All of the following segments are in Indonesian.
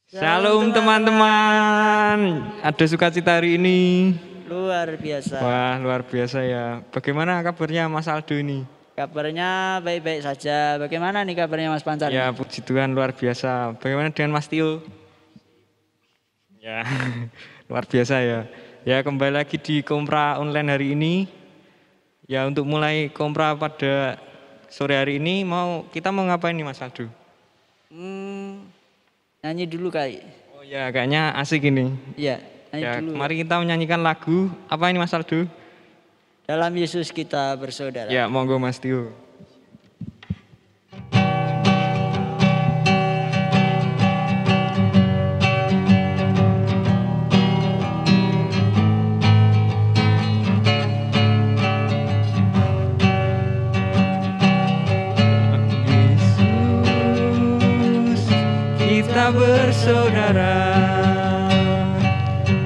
Shalom teman-teman. Ada sukacita hari ini. Luar biasa. Wah, luar biasa ya. Bagaimana kabarnya Mas Aldo ini? Kabarnya baik-baik saja. Bagaimana nih kabarnya Mas Pancar? Ya, puji Tuhan luar biasa. Bagaimana dengan Mas Tio? Ya, luar biasa ya. Ya, kembali lagi di Kompra online hari ini. Ya, untuk mulai Kompra pada sore hari ini kita mau ngapain nih Mas Aldo? Nyanyi dulu kali. Oh ya, kayaknya asik ini. Iya, nyanyi Ya, dulu. mari kita menyanyikan lagu. Apa ini Mas Aldo? Dalam Yesus kita bersaudara. Ya, monggo Mas Tio. Yesus, kita bersaudara.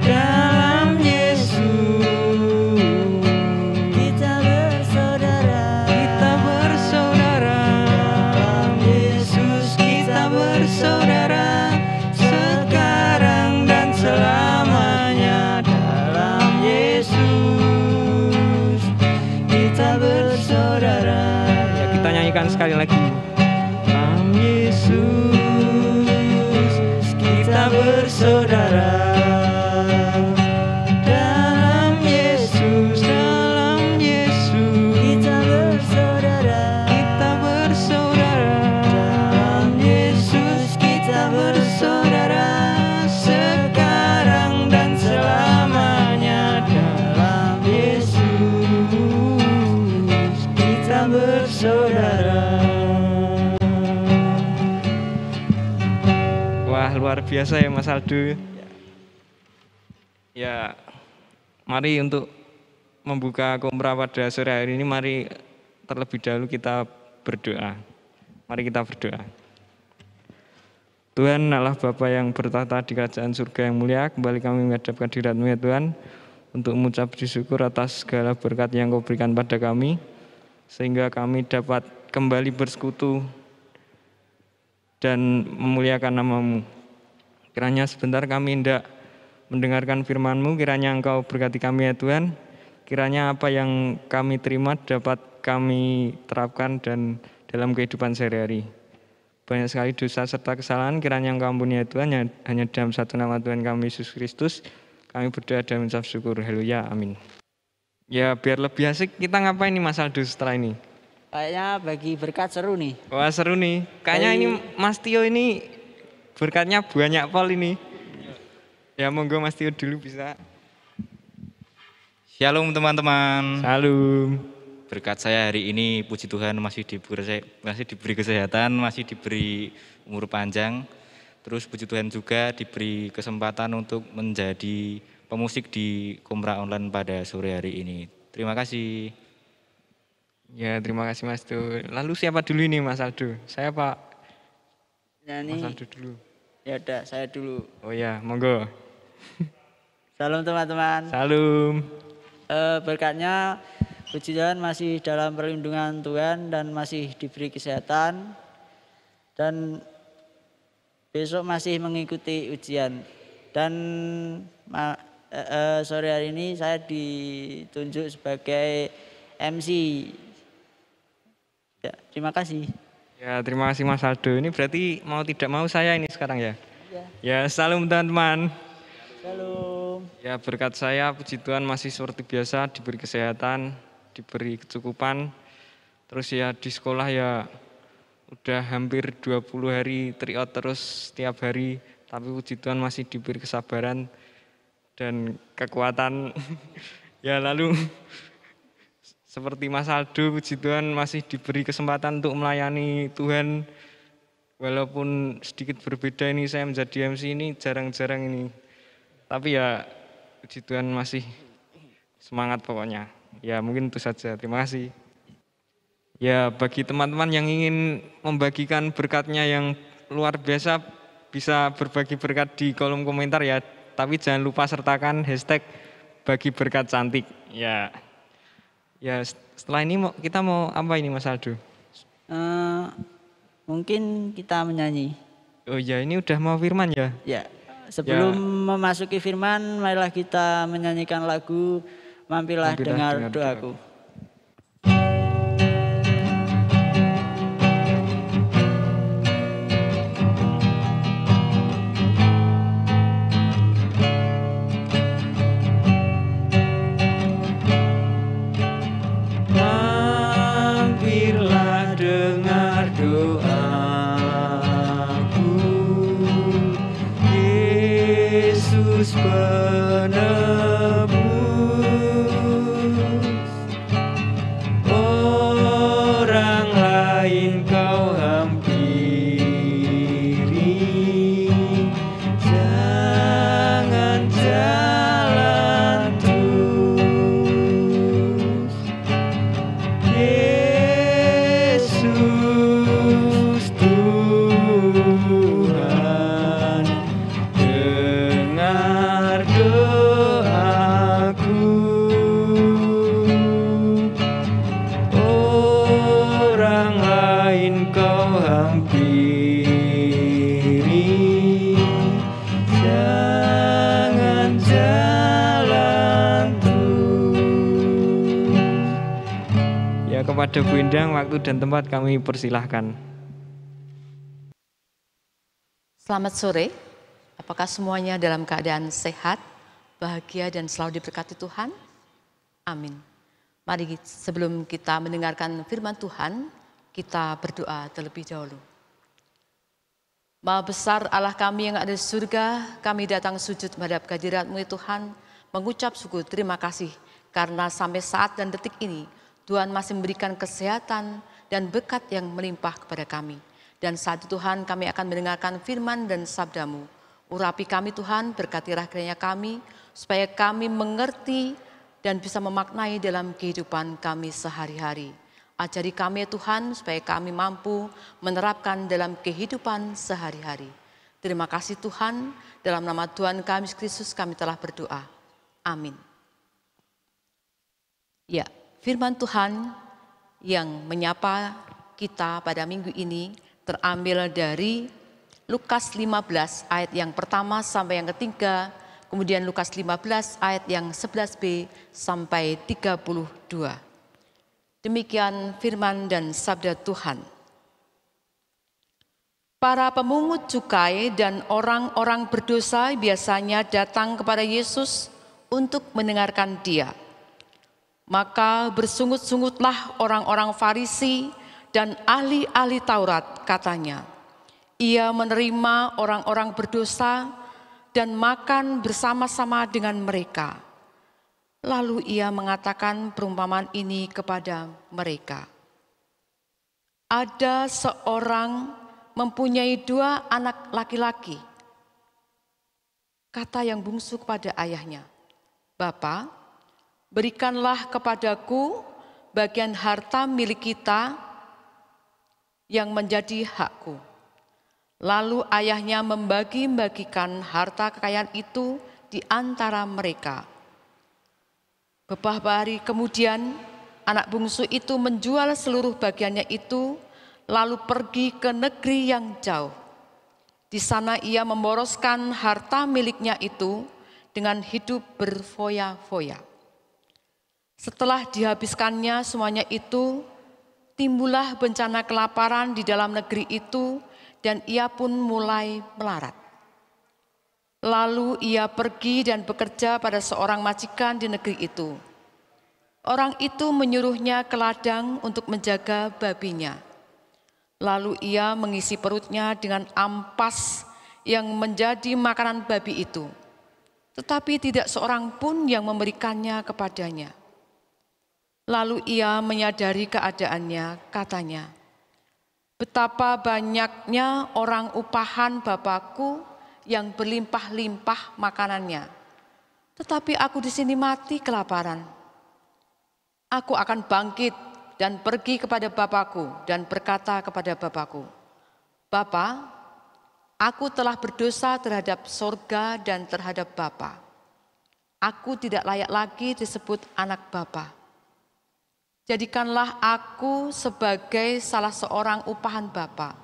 Dalam Yesus Kita bersaudara. kita bersaudara. Dalam Yesus kita bersaudara. Sekarang dan selamanya. Dalam Yesus kita bersaudara. Ya, kita nyanyikan sekali lagi. Dalam Yesus kita bersaudara. Dalam Yesus Kita bersaudara. kita bersaudara. Dalam Yesus kita bersaudara. Sekarang dan selamanya. Dalam Yesus kita bersaudara. Wah, luar biasa ya Mas Aldo. Ya, mari untuk membuka Kompra pada sore hari ini, mari terlebih dahulu kita berdoa. Mari kita berdoa. Tuhan Allah Bapa yang bertata di kerajaan surga yang mulia, kembali kami menghadapkan hadirat-Mu ya Tuhan, untuk mengucap puji syukur atas segala berkat yang Kau berikan pada kami, sehingga kami dapat kembali bersekutu dan memuliakan nama-Mu. Kiranya sebentar kami hendak mendengarkan firman-Mu, kiranya Engkau berkati kami ya Tuhan. Kiranya apa yang kami terima dapat kami terapkan dan dalam kehidupan sehari-hari. Banyak sekali dosa serta kesalahan, kiranya Engkau ampuni ya Tuhan, hanya dalam satu nama Tuhan kami Yesus Kristus. Kami berdoa dan mengucap syukur. Haleluya, amin. Ya, biar lebih asik, kita ngapain nih Mas Aldo setelah ini? Kayaknya bagi berkat seru nih. Wah, seru nih. Kayaknya ini Mas Tio ini berkatnya banyak pol ini. Ya, monggo Mas Tio dulu bisa. Shalom teman-teman. Salam. Berkat saya hari ini puji Tuhan masih diberi kesehatan, masih diberi umur panjang. Terus puji Tuhan juga diberi kesempatan untuk menjadi pemusik di Kompra Online pada sore hari ini. Terima kasih. Ya, terima kasih Mas Tio. Lalu siapa dulu ini Mas Aldo? Saya Pak Nyanyi. Mas Aldo dulu. Ya udah, saya dulu. Oh ya, monggo. Salam teman-teman. Salam. Berkatnya puji Tuhan masih dalam perlindungan Tuhan dan masih diberi kesehatan dan besok masih mengikuti ujian dan sore hari ini saya ditunjuk sebagai MC. Ya, terima kasih. Ya, terima kasih Mas Aldo. Ini berarti mau tidak mau saya ini sekarang ya. Ya. Ya, salam teman-teman. Shalom. Ya, berkat saya puji Tuhan masih seperti biasa, diberi kesehatan, diberi kecukupan. Terus ya di sekolah ya udah hampir 20 hari tryout terus setiap hari, tapi puji Tuhan masih diberi kesabaran dan kekuatan. Ya, lalu seperti Mas Aldo, puji Tuhan masih diberi kesempatan untuk melayani Tuhan. Walaupun sedikit berbeda ini saya menjadi MC ini jarang-jarang ini. Tapi ya puji Tuhan masih semangat pokoknya. Ya, mungkin itu saja. Terima kasih. Ya, bagi teman-teman yang ingin membagikan berkatnya yang luar biasa, bisa berbagi berkat di kolom komentar ya. Tapi jangan lupa sertakan hashtag bagi berkat cantik. Ya, setelah ini kita mau apa ini Mas Aldo? Mungkin kita menyanyi. Oh ya, ini udah mau firman ya? Ya, sebelum memasuki firman, marilah kita menyanyikan lagu Mampirlah Dengar Doaku. Mampirlah dengar doaku, Yesus penebus. Orang lain kau hampiri, jangan jalan terus. Yesus Tuhan, dengar doaku. Orang lain kau hampiri, jangan jalan terus. Ya, kepada Bu Indang, waktu dan tempat kami persilahkan. Selamat sore, apakah semuanya dalam keadaan sehat, bahagia dan selalu diberkati Tuhan? Amin. Mari sebelum kita mendengarkan firman Tuhan, kita berdoa terlebih dahulu. Maha besar Allah kami yang ada di surga, kami datang sujud menghadap kehadirat-Mu ya Tuhan, mengucap syukur terima kasih karena sampai saat dan detik ini Tuhan masih memberikan kesehatan dan berkat yang melimpah kepada kami. Dan saat itu Tuhan kami akan mendengarkan firman dan sabda-Mu. Urapi kami Tuhan, berkatilah kiranya kami, supaya kami mengerti dan bisa memaknai dalam kehidupan kami sehari-hari. Ajari kami ya Tuhan, supaya kami mampu menerapkan dalam kehidupan sehari-hari. Terima kasih Tuhan, dalam nama Tuhan kami Yesus Kristus kami telah berdoa. Amin. Ya, firman Tuhan yang menyapa kita pada minggu ini terambil dari Lukas 15 ayat yang pertama sampai yang ketiga, kemudian Lukas 15 ayat yang 11b sampai 32. Demikian firman dan sabda Tuhan. Para pemungut cukai dan orang-orang berdosa biasanya datang kepada Yesus untuk mendengarkan Dia. Maka bersungut-sungutlah orang-orang Farisi dan ahli-ahli Taurat, katanya, ia menerima orang-orang berdosa dan makan bersama-sama dengan mereka. Lalu ia mengatakan perumpamaan ini kepada mereka. Ada seorang mempunyai 2 anak laki-laki. Kata yang bungsu kepada ayahnya, Bapa, berikanlah kepadaku bagian harta milik kita yang menjadi hakku. Lalu ayahnya membagi-bagikan harta kekayaan itu di antara mereka. Beberapa hari kemudian, anak bungsu itu menjual seluruh bagiannya itu, lalu pergi ke negeri yang jauh. Di sana ia memboroskan harta miliknya itu dengan hidup berfoya-foya. Setelah dihabiskannya semuanya itu, timbullah bencana kelaparan di dalam negeri itu dan ia pun mulai melarat. Lalu ia pergi dan bekerja pada seorang majikan di negeri itu. Orang itu menyuruhnya ke ladang untuk menjaga babinya. Lalu ia mengisi perutnya dengan ampas yang menjadi makanan babi itu. Tetapi tidak seorang pun yang memberikannya kepadanya. Lalu ia menyadari keadaannya, katanya, betapa banyaknya orang upahan Bapakku yang berlimpah-limpah makanannya. Tetapi aku di sini mati kelaparan. Aku akan bangkit dan pergi kepada Bapakku dan berkata kepada Bapakku, Bapa, aku telah berdosa terhadap sorga dan terhadap Bapa. Aku tidak layak lagi disebut anak Bapa. Jadikanlah aku sebagai salah seorang upahan Bapa.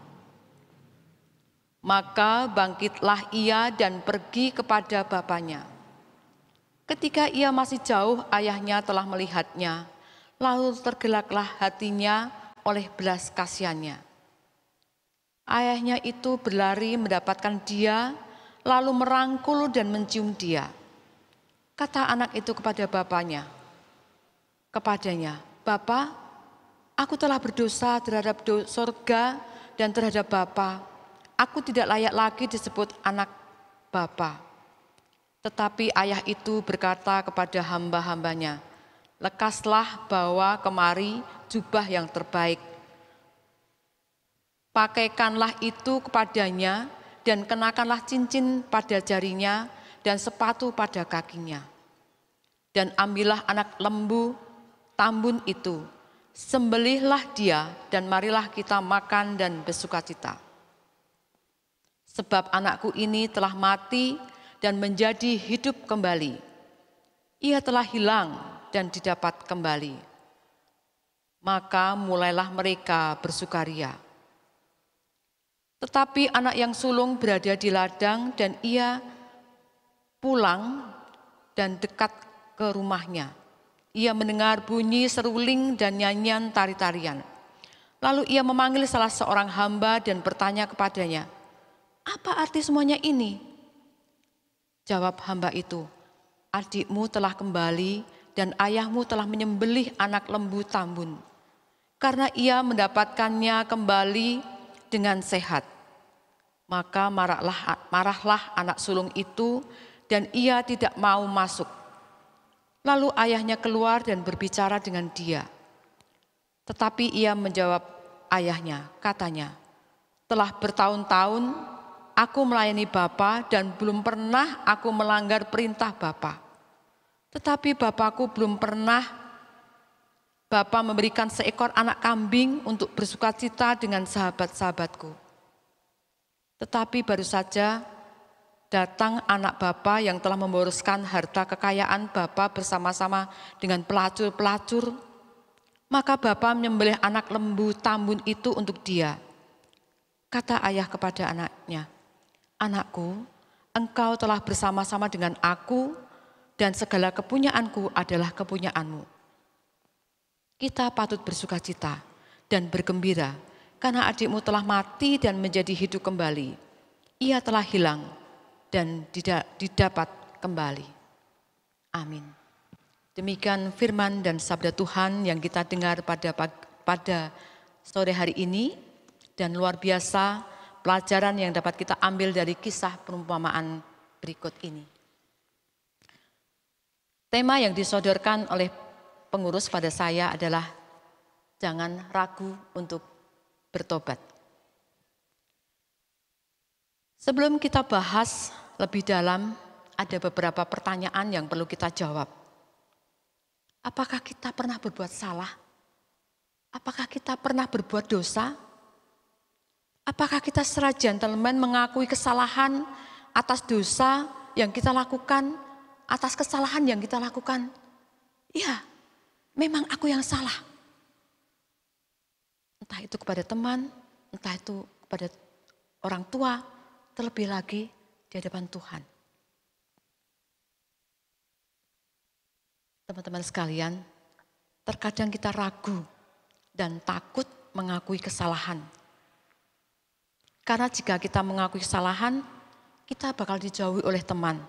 Maka bangkitlah ia dan pergi kepada bapaknya. Ketika ia masih jauh, ayahnya telah melihatnya, lalu tergeraklah hatinya oleh belas kasihannya. Ayahnya itu berlari mendapatkan dia, lalu merangkul dan mencium dia. Kata anak itu kepadanya, "Bapa, aku telah berdosa terhadap surga dan terhadap Bapa. Aku tidak layak lagi disebut anak Bapa." Tetapi ayah itu berkata kepada hamba-hambanya, "Lekaslah bawa kemari jubah yang terbaik. Pakaikanlah itu kepadanya dan kenakanlah cincin pada jarinya dan sepatu pada kakinya. Dan ambillah anak lembu tambun itu, sembelihlah dia dan marilah kita makan dan bersukacita. Sebab anakku ini telah mati dan menjadi hidup kembali. Ia telah hilang dan didapat kembali." Maka mulailah mereka bersukaria. Tetapi anak yang sulung berada di ladang dan ia pulang dan dekat ke rumahnya. Ia mendengar bunyi seruling dan nyanyian tari-tarian. Lalu ia memanggil salah seorang hamba dan bertanya kepadanya, "Apa arti semuanya ini?" Jawab hamba itu, "Adikmu telah kembali dan ayahmu telah menyembelih anak lembu tambun. Karena ia mendapatkannya kembali dengan sehat." Maka marahlah anak sulung itu dan ia tidak mau masuk. Lalu ayahnya keluar dan berbicara dengan dia. Tetapi ia menjawab ayahnya, katanya, "Telah bertahun-tahun aku melayani Bapa dan belum pernah aku melanggar perintah Bapa. Tetapi Bapakku belum pernah Bapa memberikan seekor anak kambing untuk bersukacita dengan sahabat-sahabatku. Tetapi baru saja datang anak Bapa yang telah memboroskan harta kekayaan Bapa bersama-sama dengan pelacur-pelacur. Maka Bapa menyembelih anak lembu tambun itu untuk dia." Kata ayah kepada anaknya, "Anakku, engkau telah bersama-sama dengan aku dan segala kepunyaanku adalah kepunyaanmu. Kita patut bersukacita dan bergembira karena adikmu telah mati dan menjadi hidup kembali. Ia telah hilang dan didapat kembali." Amin. Demikian firman dan sabda Tuhan yang kita dengar pada sore hari ini, dan luar biasa pelajaran yang dapat kita ambil dari kisah perumpamaan berikut ini. Tema yang disodorkan oleh pengurus pada saya adalah jangan ragu untuk bertobat. Sebelum kita bahas lebih dalam, ada beberapa pertanyaan yang perlu kita jawab. Apakah kita pernah berbuat salah? Apakah kita pernah berbuat dosa? Apakah kita secara gentleman mengakui kesalahan atas dosa yang kita lakukan, atas kesalahan yang kita lakukan? Ya, memang aku yang salah. Entah itu kepada teman, entah itu kepada orang tua, terlebih lagi di hadapan Tuhan. Teman-teman sekalian, terkadang kita ragu dan takut mengakui kesalahan. Karena jika kita mengakui kesalahan, kita bakal dijauhi oleh teman.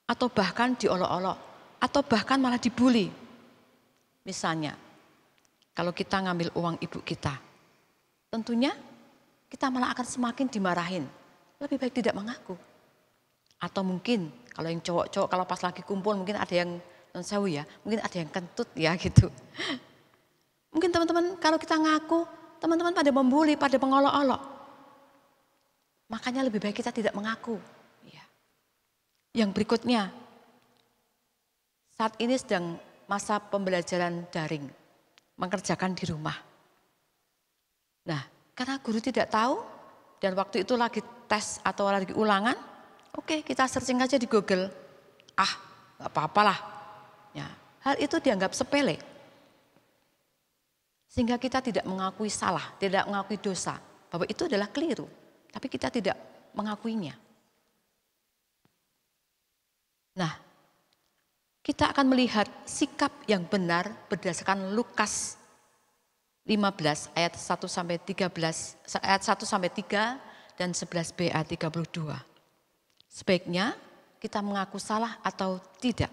Atau bahkan diolok-olok, atau bahkan malah dibully. Misalnya, kalau kita ngambil uang ibu kita, tentunya kita malah akan semakin dimarahin. Lebih baik tidak mengaku. Atau mungkin kalau yang cowok-cowok kalau pas lagi kumpul mungkin ada yang non-sewu ya, mungkin ada yang kentut ya gitu. Mungkin teman-teman kalau kita ngaku, teman-teman pada membuli, pada mengolok-olok. Makanya lebih baik kita tidak mengaku. Ya. Yang berikutnya, saat ini sedang masa pembelajaran daring, mengerjakan di rumah. Nah, karena guru tidak tahu dan waktu itu lagi tes atau lagi ulangan, oke kita searching aja di Google. Gak apa-apalah. Ya, hal itu dianggap sepele. Sehingga kita tidak mengakui salah, tidak mengakui dosa, bahwa itu adalah keliru. tapi kita tidak mengakuinya. Nah, kita akan melihat sikap yang benar berdasarkan Lukas 15 ayat 1 sampai 13, ayat 1 sampai 3 dan 11b ayat 32. Sebaiknya kita mengaku salah atau tidak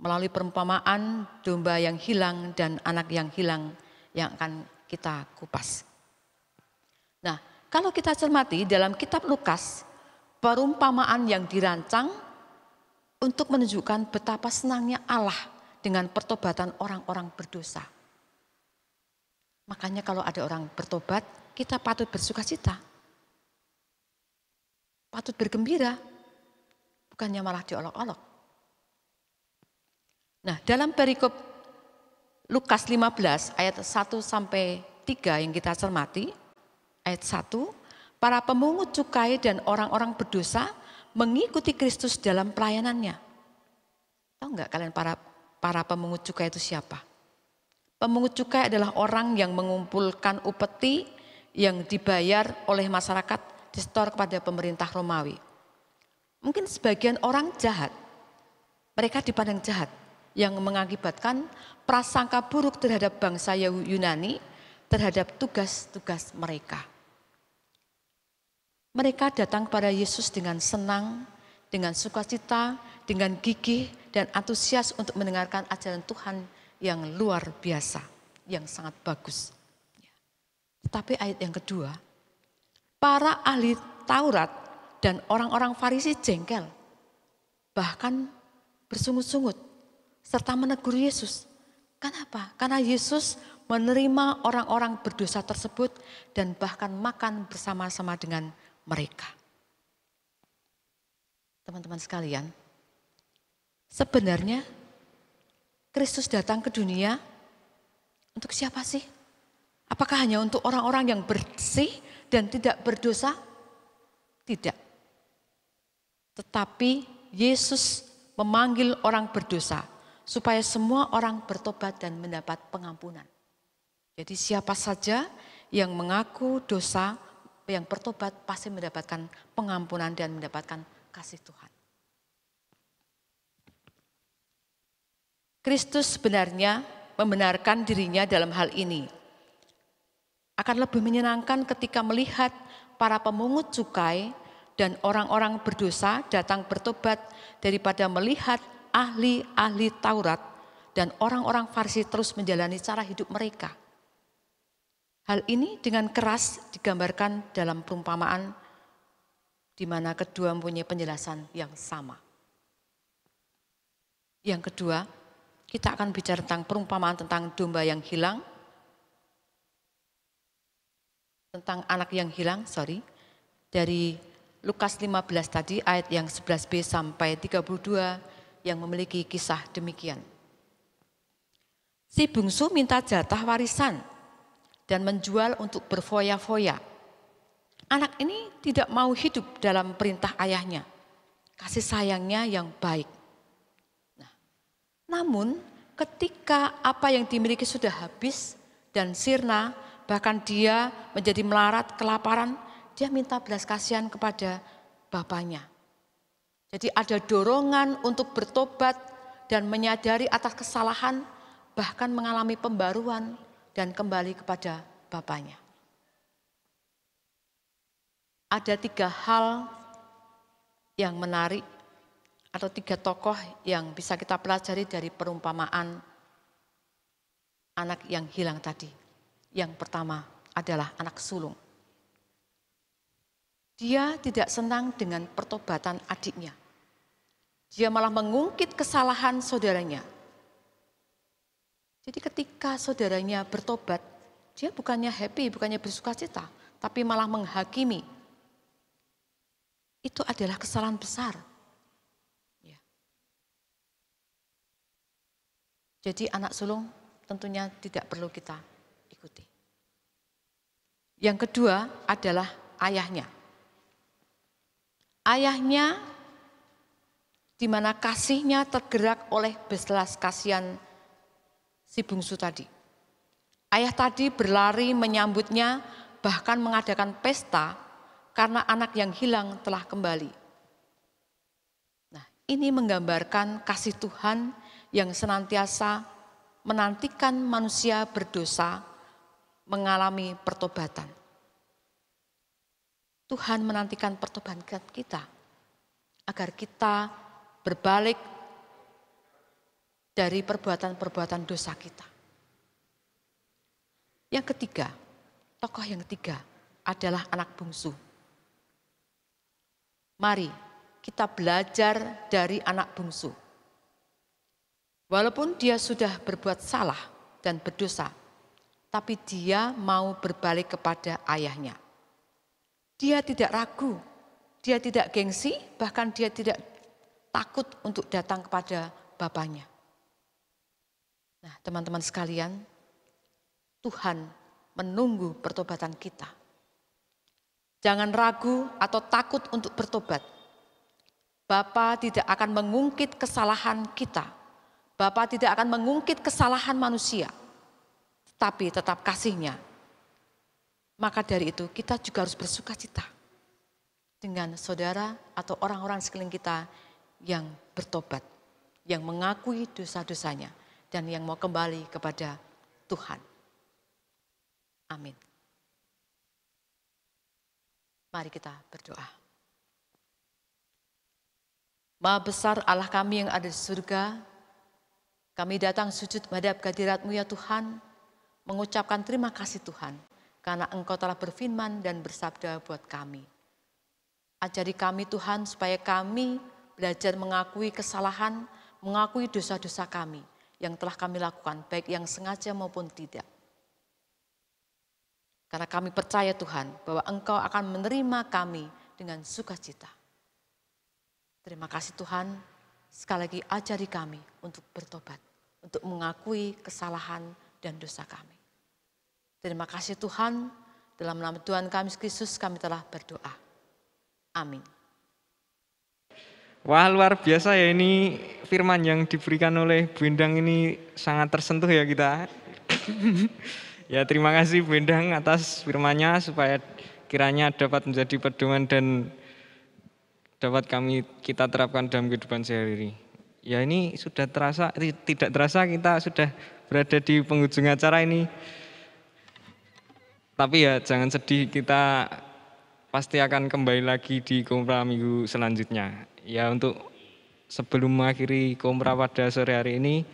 melalui perumpamaan domba yang hilang dan anak yang hilang yang akan kita kupas. Nah, kalau kita cermati dalam kitab Lukas, perumpamaan yang dirancang untuk menunjukkan betapa senangnya Allah dengan pertobatan orang-orang berdosa. Makanya kalau ada orang bertobat, kita patut bersukacita. Patut bergembira, bukannya malah diolok-olok. Nah, dalam perikop Lukas 15 ayat 1 sampai 3 yang kita cermati, ayat 1, para pemungut cukai dan orang-orang berdosa mengikuti Kristus dalam pelayanannya. Tahu enggak kalian para pemungut cukai itu siapa? Pemungut cukai adalah orang yang mengumpulkan upeti yang dibayar oleh masyarakat disetor kepada pemerintah Romawi. Mungkin sebagian orang jahat, mereka dipandang jahat, yang mengakibatkan prasangka buruk terhadap bangsa Yunani terhadap tugas-tugas mereka. Mereka datang kepada Yesus dengan senang, dengan sukacita, dengan gigih dan antusias untuk mendengarkan ajaran Tuhan yang luar biasa, yang sangat bagus. Tetapi ayat yang kedua, para ahli Taurat dan orang-orang Farisi jengkel, bahkan bersungut-sungut, serta menegur Yesus. Kenapa? Karena Yesus menerima orang-orang berdosa tersebut dan bahkan makan bersama-sama dengan mereka. Teman-teman sekalian, sebenarnya Kristus datang ke dunia untuk siapa sih? Apakah hanya untuk orang-orang yang bersih dan tidak berdosa? Tidak. Tetapi Yesus memanggil orang berdosa supaya semua orang bertobat dan mendapat pengampunan. Jadi siapa saja yang mengaku dosa, yang bertobat pasti mendapatkan pengampunan dan mendapatkan kasih Tuhan. Kristus sebenarnya membenarkan dirinya dalam hal ini. Akan lebih menyenangkan ketika melihat para pemungut cukai dan orang-orang berdosa datang bertobat daripada melihat ahli-ahli Taurat dan orang-orang Farisi terus menjalani cara hidup mereka. Hal ini dengan keras digambarkan dalam perumpamaan di mana kedua mempunyai penjelasan yang sama. Yang kedua, kita akan bicara tentang perumpamaan tentang domba yang hilang, tentang anak yang hilang, dari Lukas 15 tadi ayat yang 11b sampai 32 yang memiliki kisah demikian. Si bungsu minta jatah warisan dan menjual untuk berfoya-foya. Anak ini tidak mau hidup dalam perintah ayahnya, kasih sayangnya yang baik. Namun ketika apa yang dimiliki sudah habis dan sirna, bahkan dia menjadi melarat kelaparan, dia minta belas kasihan kepada bapaknya. Jadi ada dorongan untuk bertobat dan menyadari atas kesalahan, bahkan mengalami pembaruan dan kembali kepada bapaknya. Ada 3 hal yang menarik atau 3 tokoh yang bisa kita pelajari dari perumpamaan anak yang hilang tadi. Yang pertama adalah anak sulung. Dia tidak senang dengan pertobatan adiknya. Dia malah mengungkit kesalahan saudaranya. Jadi ketika saudaranya bertobat, dia bukannya happy, bukannya bersukacita, tapi malah menghakimi. Itu adalah kesalahan besar. Ya. Jadi anak sulung tentunya tidak perlu kita ikuti. Yang kedua adalah ayahnya. Ayahnya di mana kasihnya tergerak oleh belas kasihan si bungsu tadi. Ayah tadi berlari menyambutnya, bahkan mengadakan pesta karena anak yang hilang telah kembali. Nah, ini menggambarkan kasih Tuhan yang senantiasa menantikan manusia berdosa mengalami pertobatan. Tuhan menantikan pertobatan kita agar kita berbalik dari perbuatan-perbuatan dosa kita. Yang ketiga, tokoh yang ketiga adalah anak bungsu. Mari kita belajar dari anak bungsu. Walaupun dia sudah berbuat salah dan berdosa, tapi dia mau berbalik kepada ayahnya. Dia tidak ragu, dia tidak gengsi, bahkan dia tidak takut untuk datang kepada bapaknya. Nah, teman-teman sekalian, Tuhan menunggu pertobatan kita. Jangan ragu atau takut untuk bertobat. Bapa tidak akan mengungkit kesalahan kita. Bapa tidak akan mengungkit kesalahan manusia. Tapi tetap kasih-Nya. Maka dari itu kita juga harus bersuka cita dengan saudara atau orang-orang sekeliling kita yang bertobat, yang mengakui dosa-dosanya, dan yang mau kembali kepada Tuhan. Amin. Mari kita berdoa. Maha besar Allah kami yang ada di surga, kami datang sujud menghadap kehadirat-Mu ya Tuhan, mengucapkan terima kasih Tuhan, karena Engkau telah berfirman dan bersabda buat kami. Ajari kami Tuhan supaya kami belajar mengakui kesalahan, mengakui dosa-dosa kami yang telah kami lakukan, baik yang sengaja maupun tidak. Karena kami percaya Tuhan bahwa Engkau akan menerima kami dengan sukacita. Terima kasih Tuhan, sekali lagi ajari kami untuk bertobat, untuk mengakui kesalahan dan dosa kami. Terima kasih Tuhan, dalam nama Tuhan kami Yesus Kristus kami telah berdoa. Amin. Wah, luar biasa ya, ini firman yang diberikan oleh Bu Endang ini sangat tersentuh ya kita. Ya, terima kasih Bu Endang atas firman-Nya supaya kiranya dapat menjadi pedoman dan dapat kita terapkan dalam kehidupan sehari-hari. Ya, ini sudah terasa, tidak terasa kita sudah berada di penghujung acara ini. Tapi ya jangan sedih, kita pasti akan kembali lagi di Komra minggu selanjutnya. Ya, untuk sebelum mengakhiri Komra pada sore hari ini,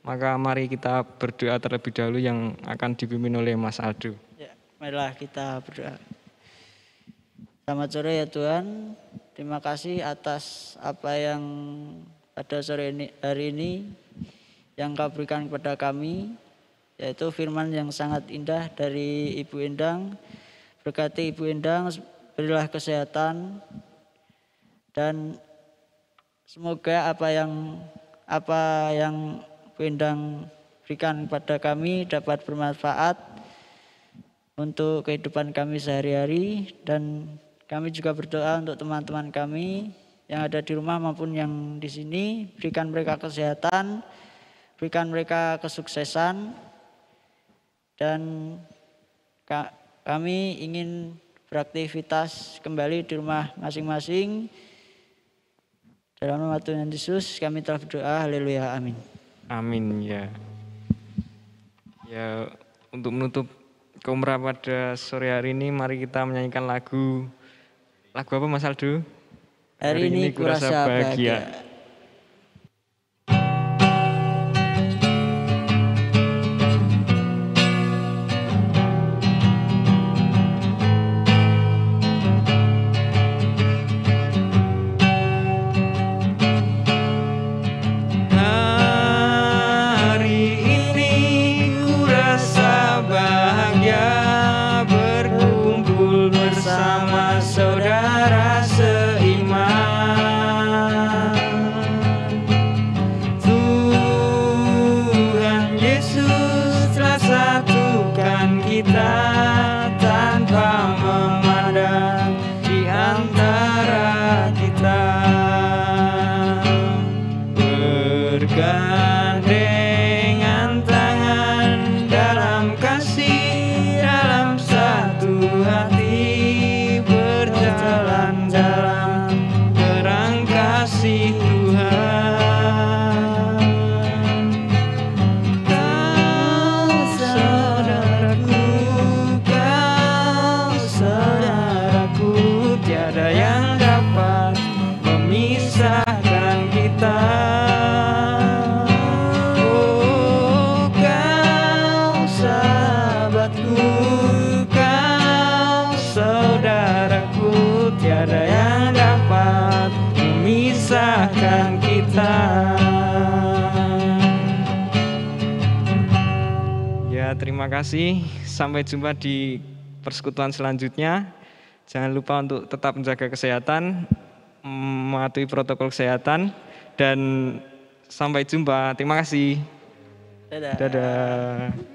maka mari kita berdoa terlebih dahulu yang akan dipimpin oleh Mas Aldo. Ya, marilah kita berdoa. Selamat sore ya Tuhan, terima kasih atas apa yang pada sore hari ini yang Kau berikan kepada kami, yaitu firman yang sangat indah dari Ibu Endang. Berkati Ibu Endang, berilah kesehatan, dan semoga apa yang Bu Endang berikan kepada kami dapat bermanfaat untuk kehidupan kami sehari-hari. Dan kami juga berdoa untuk teman-teman kami yang ada di rumah maupun yang di sini, berikan mereka kesehatan, berikan mereka kesuksesan, dan kami ingin beraktivitas kembali di rumah masing-masing. Dalam nama Tuhan Yesus kami telah berdoa, haleluya, amin. Amin ya. Ya, untuk menutup Komra pada sore hari ini, mari kita menyanyikan lagu apa Mas Aldo? Hari ini kurasa bahagia. Saudara seiman, terima kasih. Sampai jumpa di persekutuan selanjutnya. Jangan lupa untuk tetap menjaga kesehatan, mematuhi protokol kesehatan, dan sampai jumpa. Terima kasih. Dadah. Dadah.